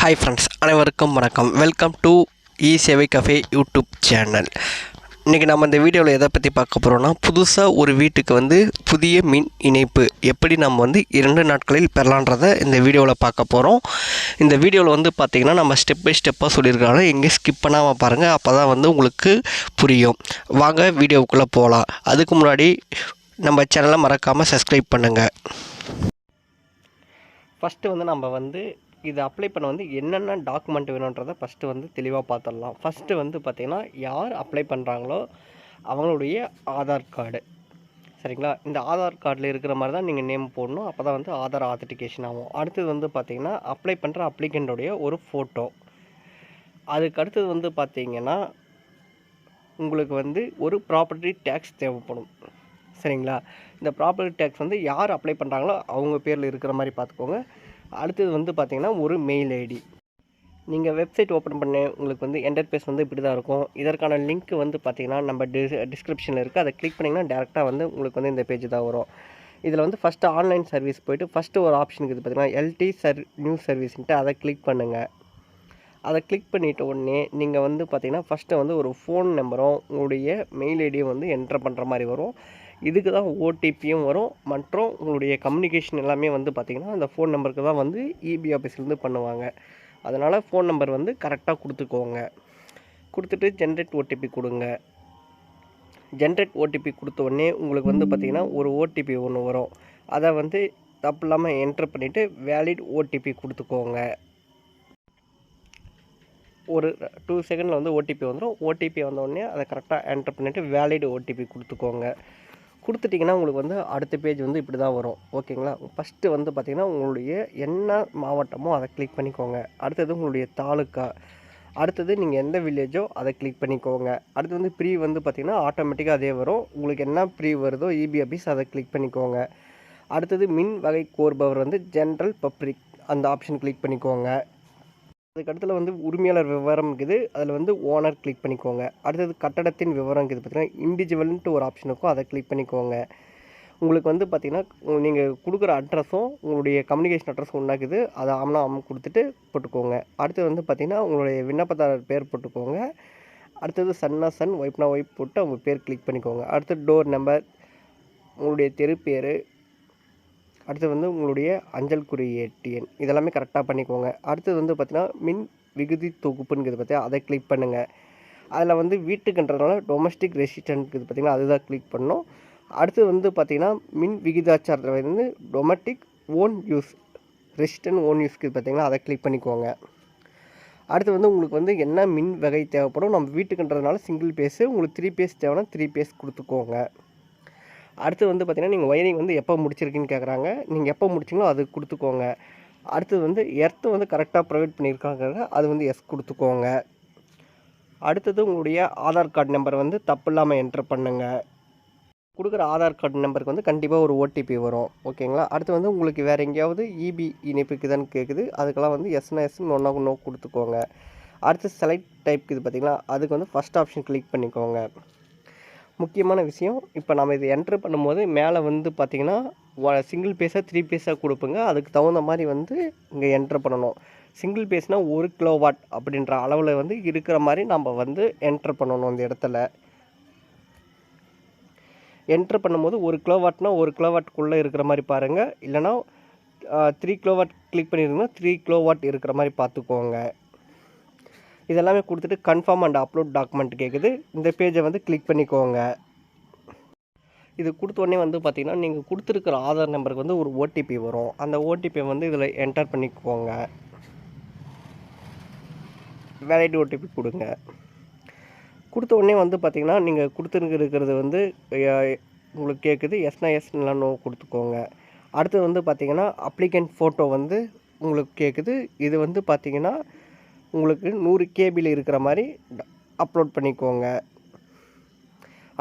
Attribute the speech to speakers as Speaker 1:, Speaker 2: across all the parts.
Speaker 1: Hi friends, அனைவருக்கும் வணக்கம். Welcome to இ-சேவை கஃபே யூடியூப் சேனல். இன்றைக்கி நம்ம இந்த வீடியோவில் எதை பற்றி பார்க்க போகிறோன்னா, புதுசாக ஒரு வீட்டுக்கு புதிய மின் இணைப்பு எப்படி நம்ம 2 நாட்களில் பெறலான்றதை இந்த வீடியோவில் பார்க்க போகிறோம். இந்த வீடியோவில் பார்த்திங்கன்னா நம்ம ஸ்டெப் பை ஸ்டெப்பாக சொல்லியிருக்காங்க. எங்கேயும் ஸ்கிப் பண்ணாமல் பாருங்கள், அப்போ தான் உங்களுக்கு புரியும். வாங்க வீடியோவுக்குள்ளே போகலாம். அதுக்கு முன்னாடி நம்ம சேனலை மறக்காமல் சப்ஸ்கிரைப் பண்ணுங்கள். ஃபஸ்ட்டு நம்ம இது அப்ளை பண்ண என்னென்ன டாக்குமெண்ட் வேணுன்றதை ஃபஸ்ட்டு தெளிவாக பார்த்துடலாம். ஃபஸ்ட்டு பார்த்திங்கன்னா, யார் அப்ளை பண்ணுறாங்களோ அவங்களுடைய ஆதார் கார்டு, சரிங்களா? இந்த ஆதார் கார்டில் இருக்கிற மாதிரி தான் நீங்கள் நேம் போடணும். அப்போ தான் ஆதார் ஆத்தென்டிகேஷன் ஆகும். அடுத்தது பார்த்திங்கன்னா, அப்ளை பண்ணுற அப்ளிகண்ட்டுடைய ஒரு ஃபோட்டோ. அதுக்கு அடுத்தது பார்த்திங்கன்னா, உங்களுக்கு ஒரு ப்ராப்பர்ட்டி டேக்ஸ் தேவைப்படும், சரிங்களா? இந்த ப்ராப்பர்ட்டி டேக்ஸ் யார் அப்ளை பண்ணுறாங்களோ அவங்க பேரில் இருக்கிற மாதிரி பார்த்துக்கோங்க. அடுத்தது பார்த்திங்கன்னா, ஒரு மெயில் ஐடி. நீங்கள் வெப்சைட் ஓப்பன் பண்ண உங்களுக்கு என்டர்பேஸ் இப்படி தான் இருக்கும். இதற்கான லிங்க் பார்த்திங்கன்னா நம்ம டிஸ்கிரிப்ஷனில் இருக்குது. அதை கிளிக் பண்ணிங்கன்னா டேரெக்டாக உங்களுக்கு இந்த பேஜ் தான் வரும். இதில் ஃபஸ்ட்டு ஆன்லைன் சர்வீஸ் போய்ட்டு ஃபஸ்ட்டு ஒரு ஆப்ஷன் இருக்குது பார்த்திங்கன்னா, எல்டி நியூஸ் சர்வீஸ்ன்ட்டு அதை கிளிக் பண்ணுங்கள். அதை கிளிக் பண்ணிவிட்ட உடனே நீங்கள் பார்த்திங்கன்னா ஃபஸ்ட்டு ஒரு ஃபோன் நம்பரும் உங்களுடைய மெயில் ஐடியும் என்ட்ரு பண்ணுற மாதிரி வரும். இதுக்கு தான் ஓடிபியும் வரும். மற்றும் உங்களுடைய கம்யூனிகேஷன் எல்லாமே பார்த்திங்கன்னா அந்த ஃபோன் நம்பருக்கு தான் இபி ஆஃபீஸ்லேருந்து பண்ணுவாங்க. அதனால் ஃபோன் நம்பர் கரெக்டாக கொடுத்துக்கோங்க. கொடுத்துட்டு ஜென்ரேட் ஓடிபி கொடுங்க. ஜென்ரேட் ஓடிபி கொடுத்த உடனே உங்களுக்கு பார்த்திங்கன்னா ஒரு ஓடிபி ஒன்று வரும். அதை தப்பு இல்லாமல் என்ட்ரு பண்ணிவிட்டு வேலிட் ஓடிபி கொடுத்துக்கோங்க. ஒரு 2 செகண்டில் ஓடிபி வந்துடும். ஓடிபி வந்தோடனே அதை கரெக்டாக என்ட்ரு பண்ணிவிட்டு வேலிட் ஓடிபி கொடுத்துக்கோங்க. கொடுத்துட்டிங்கன்னா உங்களுக்கு அடுத்த பேஜ் இப்படி தான் வரும், ஓகேங்களா? ஃபஸ்ட்டு பார்த்திங்கன்னா உங்களுடைய என்ன மாவட்டமோ அதை கிளிக் பண்ணிக்கோங்க. அடுத்தது உங்களுடைய தாலுக்கா. அடுத்தது நீங்கள் எந்த வில்லேஜோ அதை கிளிக் பண்ணிக்கோங்க. அடுத்து ப்ரீ பார்த்திங்கன்னா ஆட்டோமேட்டிக்காக அதே வரும். உங்களுக்கு என்ன ப்ரீ வருதோ இபி ஆஃபீஸ் அதை கிளிக் பண்ணிக்கோங்க. அடுத்தது மின் வகை கோருபவர் ஜென்ரல் பப்ளிக் அந்த ஆப்ஷன் கிளிக் பண்ணிக்கோங்க. அதுக்கடுத்துல உரிமையாளர் விவரம் இருக்குது, அதில் ஓனர் கிளிக் பண்ணிக்கோங்க. அடுத்தது கட்டடத்தின் விவரம் இருக்குது பார்த்திங்கன்னா, இண்டிவிஜுவல்ன்ட்டு ஒரு ஆப்ஷன் இருக்கும், அதை கிளிக் பண்ணிக்கோங்க. உங்களுக்கு பார்த்திங்கன்னா நீங்கள் கொடுக்குற அட்ரஸும் உங்களுடைய கம்யூனிகேஷன் அட்ரஸும் ஒன்றாக்குது, அதை கொடுத்துட்டு போட்டுக்கோங்க. அடுத்தது பார்த்திங்கன்னா உங்களுடைய விண்ணப்பதாரர் பேர் போட்டுக்கோங்க. அடுத்தது சன்னா சன், ஒய்ஃப்னா ஒய்ஃப் போட்டு அவங்க பேர் கிளிக் பண்ணிக்கோங்க. அடுத்தது டோர் நம்பர், உங்களுடைய தெரு பேர், அடுத்து உங்களுடைய அஞ்சல் குறியீட்டு எண் இதெல்லாமே கரெக்டாக பண்ணிக்கோங்க. அடுத்தது பார்த்திங்கன்னா மின் விகுதி தொகுப்புங்கிறது பார்த்திங்கன்னா அதை கிளிக் பண்ணுங்கள். அதில் வீட்டுக்குன்றதுனால டொமஸ்டிக் ரெசிஸ்டன்ட்ங்கிறது பார்த்திங்கன்னா அதுதான் கிளிக் பண்ணணும். அடுத்து பார்த்திங்கன்னா மின் விகிதாச்சாரத்தில் domestic own use resistant own யூஸ்க்கு பார்த்திங்கன்னா அதை கிளிக் பண்ணிக்கோங்க. அடுத்து உங்களுக்கு என்ன மின் வகை தேவைப்படும், நம்ம வீட்டுக்குன்றதுனால சிங்கிள் பேஸு, உங்களுக்கு 3 பேஸ் தேவைன்னா 3 பேஸ் கொடுத்துக்கோங்க. அடுத்து பார்த்திங்கன்னா நீங்கள் ஒயரிங் எப்போ முடிச்சிருக்கீங்கன்னு கேட்குறாங்க. நீங்கள் எப்போ முடிச்சிங்களோ அது கொடுத்துக்கோங்க. அடுத்தது எர்த்து கரெக்டாக ப்ரொவைட் பண்ணியிருக்காங்க, அது எஸ் கொடுத்துக்கோங்க. அடுத்தது உங்களுடைய ஆதார் கார்டு நம்பர் தப்பு இல்லாமல் என்ட்ரு பண்ணுங்கள். கொடுக்குற ஆதார் கார்டு நம்பருக்கு கண்டிப்பாக ஒரு ஓடிபி வரும், ஓகேங்களா? அடுத்து உங்களுக்கு வேறு எங்கேயாவது இபி இணைப்புக்குதான்னு கேட்குது, அதுக்கெல்லாம் எஸ்னா எஸ், நோ கொடுத்துக்கோங்க. அடுத்து செலக்ட் டைப்புக்கு இது பார்த்திங்கன்னா அதுக்கு ஃபஸ்ட் ஆப்ஷன் கிளிக் பண்ணிக்கோங்க. முக்கியமான விஷயம், இப்போ நம்ம இது என்ட்ரு பண்ணும்போது மேலே பார்த்திங்கன்னா சிங்கிள் பேஸாக 3 பேஸாக கொடுப்போங்க. அதுக்கு தகுந்த மாதிரி இங்கே என்ட்ரு பண்ணணும். சிங்கிள் பேஸ்னால் 1 கிலோவாட் அப்படின்ற அளவில் இருக்கிற மாதிரி நம்ம என்ட்ரு பண்ணணும். அந்த இடத்துல என்ட்ரு பண்ணும்போது 1 கிலோவாட்னா 1 கிலோவாட்டுக்குள்ளே இருக்கிற மாதிரி பாருங்கள். இல்லைனா 3 கிலோவாட் கிளிக் பண்ணியிருந்தீங்கன்னா 3 கிலோவாட் இருக்கிற மாதிரி பார்த்துக்கோங்க. இதெல்லாமே கொடுத்துட்டு கன்ஃபார்ம் அண்ட் அப்லோட் டாக்குமெண்ட் கேட்குது. இந்த பேஜை கிளிக் பண்ணிக்கோங்க. இது கொடுத்த உடனே பார்த்திங்கன்னா நீங்கள் கொடுத்துருக்கிற ஆதார் நம்பருக்கு ஒரு ஓடிபி வரும். அந்த ஓடிபியை இதில் என்டர் பண்ணிக்கோங்க. வேலிட் ஓடிபி கொடுங்க. கொடுத்த உடனே பார்த்திங்கன்னா நீங்கள் கொடுத்துருக்கிறது உங்களுக்கு கேட்குது, எஸ்னா எஸ் இல்லை நோ கொடுத்துக்கோங்க. அடுத்து பார்த்திங்கன்னா அப்ளிகண்ட் ஃபோட்டோ உங்களுக்கு கேட்குது. இது பார்த்திங்கன்னா உங்களுக்கு 100 கேபியில் இருக்கிற மாதிரி அப்லோட் பண்ணிக்கோங்க.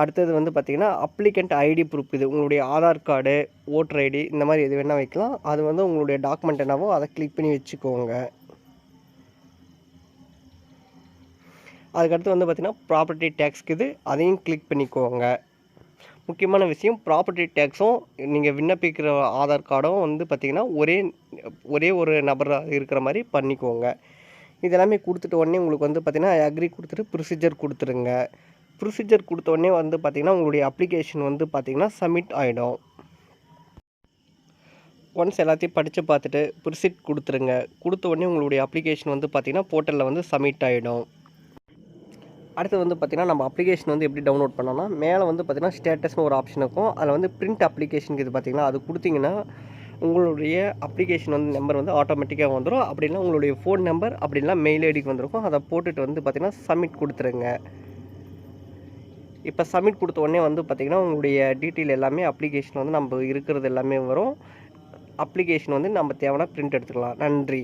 Speaker 1: அடுத்தது பார்த்திங்கன்னா அப்ளிகண்ட் ஐடி ப்ரூஃப், இது உங்களுடைய ஆதார் கார்டு, ஓட்டர் ஐடி இந்த மாதிரி எது வேணால் வைக்கலாம். அது உங்களுடைய டாக்குமெண்ட் என்னவோ அதை கிளிக் பண்ணி வச்சுக்கோங்க. அதுக்கடுத்து பார்த்திங்கன்னா ப்ராப்பர்ட்டி டேக்ஸ்க்கு இது, அதையும் கிளிக் பண்ணிக்கோங்க. முக்கியமான விஷயம் ப்ராப்பர்ட்டி டேக்ஸும் நீங்கள் விண்ணப்பிக்கிற ஆதார் கார்டும் வந்து பார்த்திங்கன்னா ஒரே ஒரு நபராக இருக்கிற மாதிரி பண்ணிக்கோங்க. இதெல்லாமே கொடுத்துட்டு உடனே உங்களுக்கு வந்து பார்த்திங்கன்னா அக்ரி கொடுத்துட்டு ப்ரொசீஜர் கொடுத்துருங்க. ப்ரொசீஜர் கொடுத்த உடனே வந்து பார்த்திங்கன்னா உங்களுடைய அப்ளிகேஷன் வந்து பார்த்திங்கன்னா சப்மிட் ஆகிடும். ஒன்ஸ் எல்லாத்தையும் படித்து பார்த்துட்டு ப்ரொசீட் கொடுத்துருங்க. கொடுத்த உடனே உங்களுடைய அப்ளிகேஷன் வந்து பார்த்திங்கன்னா போர்ட்டலில் வந்து சப்மிட் ஆகிடும். அடுத்து வந்து பார்த்திங்கன்னா நம்ம அப்ளிகேஷன் வந்து எப்படி டவுன்லோட் பண்ணோம்னா மேலே வந்து பார்த்திங்கன்னா ஸ்டேட்டஸ்னு ஒரு ஆப்ஷன் இருக்கும். அதில் வந்து பிரிண்ட் அப்ளிகேஷனுக்கு இது பார்த்திங்கன்னா அது கொடுத்திங்கன்னா உங்களுடைய அப்ளிகேஷன் வந்து நம்பர் வந்து ஆட்டோமேட்டிக்காக வந்துடும். அப்படின்னா உங்களுடைய ஃபோன் நம்பர் அப்படின்னா மெயில் ஐடிக்கு வந்துருக்கும். அதை போட்டுட்டு வந்து பார்த்திங்கன்னா சப்மிட் கொடுத்துருங்க. இப்போ சப்மிட் கொடுத்த உடனே வந்து பார்த்திங்கன்னா உங்களுடைய டீட்டெயில் எல்லாமே அப்ளிகேஷன் வந்து நம்ம இருக்கிறது எல்லாமே வரும். அப்ளிகேஷன் வந்து நம்ம தேவைன்னா பிரிண்ட் எடுத்துக்கலாம். நன்றி.